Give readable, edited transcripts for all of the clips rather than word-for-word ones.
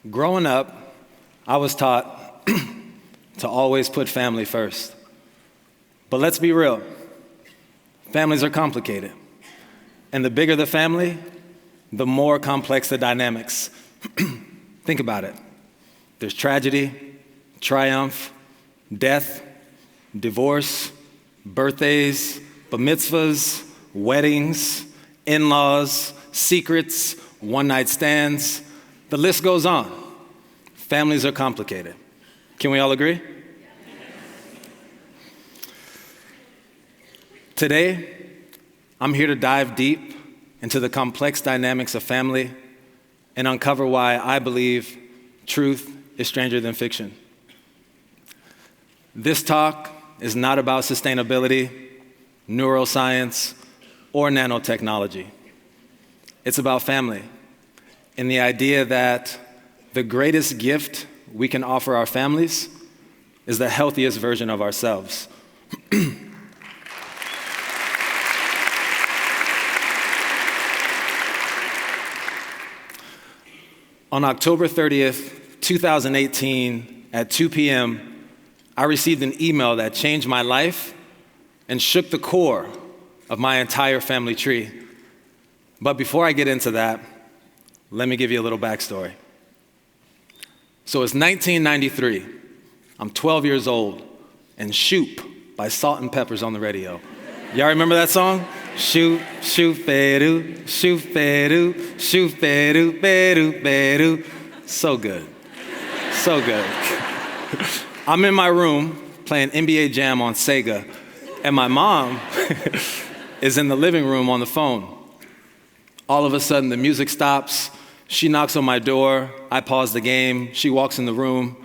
Growing up, I was taught to always put family first. But let's be real, families are complicated. And the bigger the family, the more complex the dynamics. Think about it. There's tragedy, triumph, death, divorce, birthdays, bar mitzvahs, weddings, in-laws, secrets, one-night stands. The list goes on. Families are complicated. Can we all agree? Today, I'm here to dive deep into the complex dynamics of family and uncover why I believe truth is stranger than fiction. This talk is not about sustainability, neuroscience, or nanotechnology. It's about family and the idea that the greatest gift we can offer our families is the healthiest version of ourselves. On October 30th, 2018, at 2 p.m., I received an email that changed my life and shook the core of my entire family tree. But before I get into that, let me give you a little backstory. So it's 1993. I'm 12 years old, and Shoop by Salt and Peppers on the radio. Y'all remember that song? Shoop, shoop, bedu, shoop, bedu, shoop, bedu, bedu, bedu. So good. So good. I'm in my room playing NBA Jam on Sega, and my mom is in the living room on the phone. All of a sudden, the music stops. She knocks on my door. I pause the game. She walks in the room,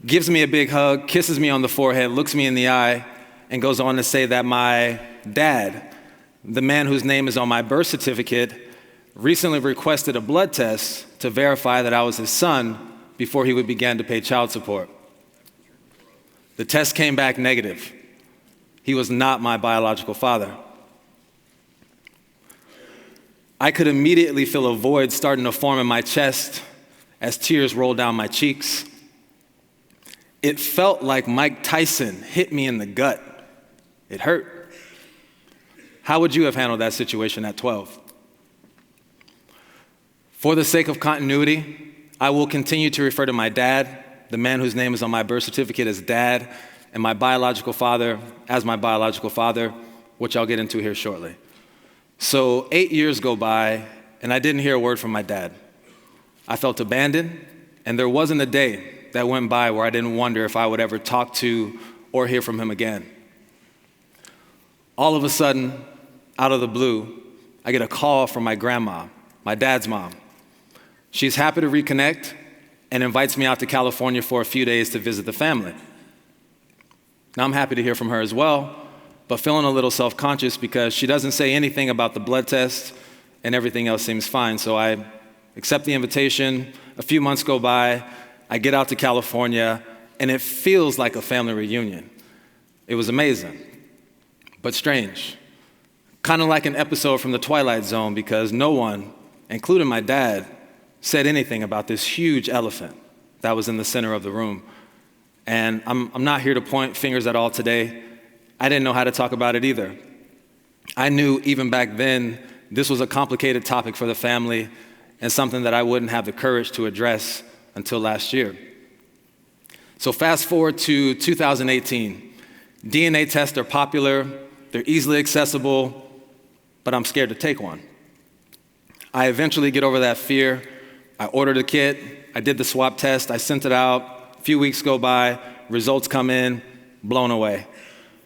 gives me a big hug, kisses me on the forehead, looks me in the eye, and goes on to say that my dad, the man whose name is on my birth certificate, recently requested a blood test to verify that I was his son before he would begin to pay child support. The test came back negative. He was not my biological father. I could immediately feel a void starting to form in my chest as tears rolled down my cheeks. It felt like Mike Tyson hit me in the gut. It hurt. How would you have handled that situation at 12? For the sake of continuity, I will continue to refer to my dad, the man whose name is on my birth certificate, as dad, and my biological father as my biological father, which I'll get into here shortly. So 8 years go by, and I didn't hear a word from my dad. I felt abandoned, and there wasn't a day that went by where I didn't wonder if I would ever talk to or hear from him again. All of a sudden, out of the blue, I get a call from my grandma, my dad's mom. She's happy to reconnect and invites me out to California for a few days to visit the family. Now, I'm happy to hear from her as well, but feeling a little self-conscious because she doesn't say anything about the blood test and everything else seems fine. So I accept the invitation. A few months go by. I get out to California, and it feels like a family reunion. It was amazing, but strange. Kind of like an episode from The Twilight Zone because no one, including my dad, said anything about this huge elephant that was in the center of the room. And I'm not here to point fingers at all today. I didn't know how to talk about it either. I knew even back then this was a complicated topic for the family and something that I wouldn't have the courage to address until last year. So fast forward to 2018. DNA tests are popular, they're easily accessible, but I'm scared to take one. I eventually get over that fear. I ordered a kit, I did the swab test, I sent it out. A few weeks go by, results come in, blown away.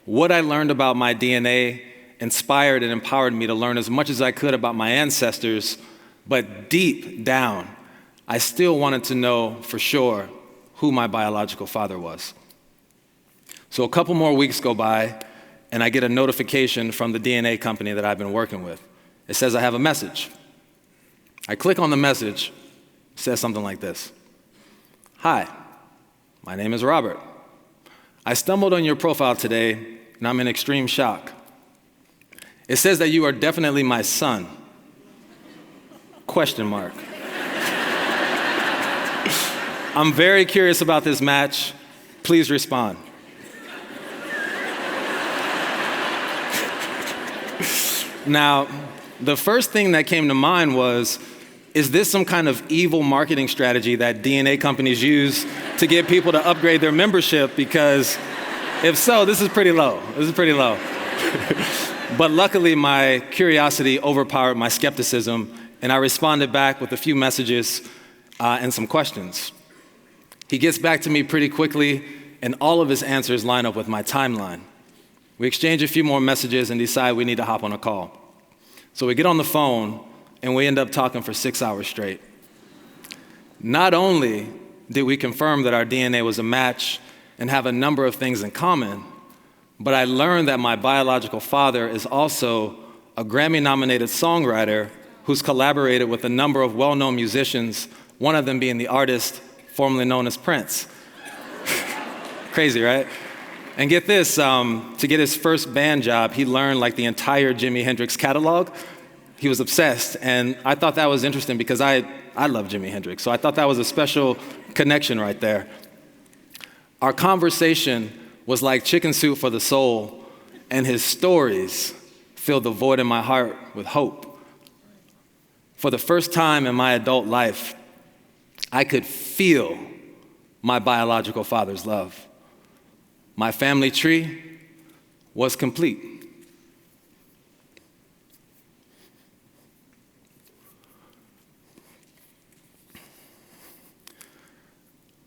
What I learned about my DNA inspired and empowered me to learn as much as I could about my ancestors, but deep down, I still wanted to know for sure who my biological father was. So a couple more weeks go by, and I get a notification from the DNA company that I've been working with. It says I have a message. I click on the message, it says something like this. Hi, my name is Robert. I stumbled on your profile today, and I'm in extreme shock. It says that you are definitely my son. Question mark. I'm very curious about this match. Please respond. Now, the first thing that came to mind was, is this some kind of evil marketing strategy that DNA companies use to get people to upgrade their membership? Because if so, this is pretty low. This is pretty low. But luckily, my curiosity overpowered my skepticism, and I responded back with a few messages and some questions. He gets back to me pretty quickly, and all of his answers line up with my timeline. We exchange a few more messages and decide we need to hop on a call. So we get on the phone, and we end up talking for 6 hours straight. Not only did we confirm that our DNA was a match and have a number of things in common, but I learned that my biological father is also a Grammy-nominated songwriter who's collaborated with a number of well-known musicians, one of them being the artist formerly known as Prince. Crazy, right? And get this, to get his first band job, he learned like the entire Jimi Hendrix catalog. He was obsessed, and I thought that was interesting because I love Jimi Hendrix, so I thought that was a special connection right there. Our conversation was like chicken soup for the soul, and his stories filled the void in my heart with hope. For the first time in my adult life, I could feel my biological father's love. My family tree was complete.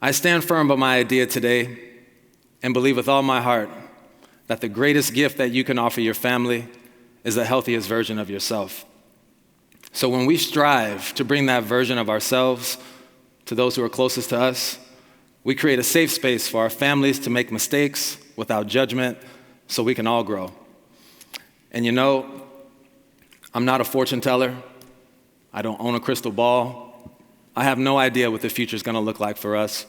I stand firm by my idea today and believe with all my heart that the greatest gift that you can offer your family is the healthiest version of yourself. So when we strive to bring that version of ourselves to those who are closest to us, we create a safe space for our families to make mistakes without judgment so we can all grow. And you know, I'm not a fortune teller. I don't own a crystal ball. I have no idea what the future is going to look like for us.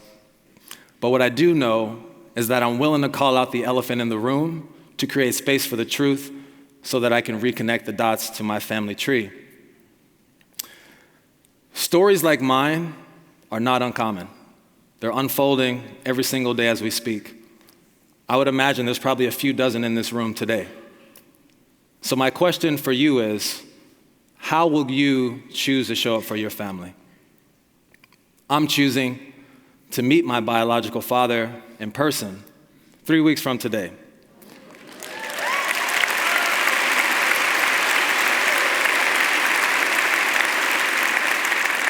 But what I do know is that I'm willing to call out the elephant in the room to create space for the truth so that I can reconnect the dots to my family tree. Stories like mine are not uncommon. They're unfolding every single day as we speak. I would imagine there's probably a few dozen in this room today. So my question for you is, how will you choose to show up for your family? I'm choosing to meet my biological father in person 3 weeks from today.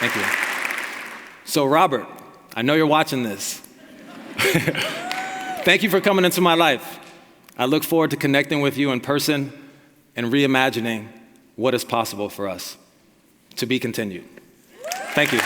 Thank you. So Robert, I know you're watching this. Thank you for coming into my life. I look forward to connecting with you in person and reimagining what is possible for us. To be continued. Thank you.